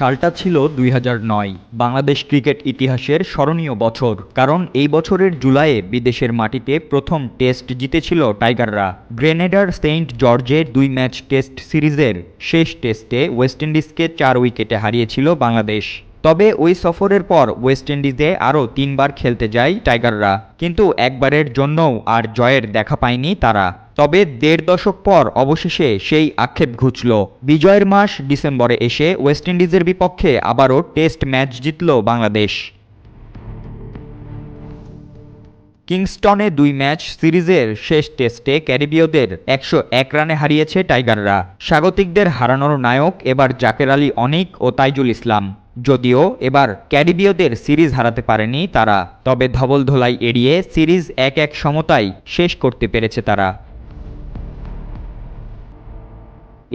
সালটা ছিল ২০০৯। বাংলাদেশ ক্রিকেট ইতিহাসের স্মরণীয় বছর, কারণ এই বছরের জুলাইয়ে বিদেশের মাটিতে প্রথম টেস্ট জিতেছিল টাইগাররা। গ্রেনেডার সেন্ট জর্জে ২ ম্যাচ টেস্ট সিরিজের শেষ টেস্টে ওয়েস্ট ইন্ডিজকে ৪ উইকেটে হারিয়েছিল বাংলাদেশ। তবে ওই সফরের পর ওয়েস্ট ইন্ডিজে আরও ৩ বার খেলতে যায় টাইগাররা, কিন্তু একবারের জন্যও আর জয়ের দেখা পায়নি তারা। তবে ১.৫ দশক পর অবশেষে সেই আক্ষেপ ঘুচল। বিজয়ের মাস ডিসেম্বরে এসে ওয়েস্ট ইন্ডিজের বিপক্ষে আবারও টেস্ট ম্যাচ জিতল বাংলাদেশ। কিংস্টনে ২ ম্যাচ সিরিজের শেষ টেস্টে ক্যারিবীয়দের ১০১ রানে হারিয়েছে টাইগাররা। স্বাগতিকদের হারানোর নায়ক এবার জাকের আলী অনিক ও তাইজুল ইসলাম। যদিও এবার ক্যারিবীয়দের সিরিজ হারাতে পারেনি তারা, তবে ধবলধোলাই এড়িয়ে সিরিজ ১-১ সমতায় শেষ করতে পেরেছে তারা।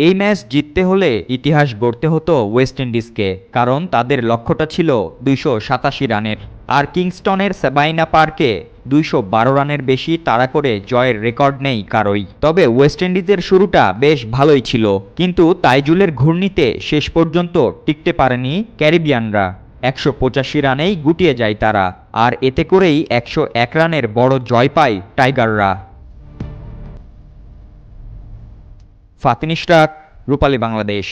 এই ম্যাচ জিততে হলে ইতিহাস গড়তে হতো ওয়েস্ট ইন্ডিজকে, কারণ তাদের লক্ষ্যটা ছিল ২৮৭ রানের। আর কিংস্টনের সাবাইনা পার্কে ২১২ রানের বেশি তাড়া করে জয়ের রেকর্ড নেই কারোই। তবে ওয়েস্ট ইন্ডিজের শুরুটা বেশ ভালোই ছিল, কিন্তু তাইজুলের ঘূর্ণিতে শেষ পর্যন্ত টিকতে পারেনি ক্যারিবিয়ানরা। ১৮৫ রানেই গুটিয়ে যায় তারা, আর এতে করেই ১০১ রানের বড় জয় পায় টাইগাররা। ফাতিন ইশরাক, রূপালী বাংলাদেশ।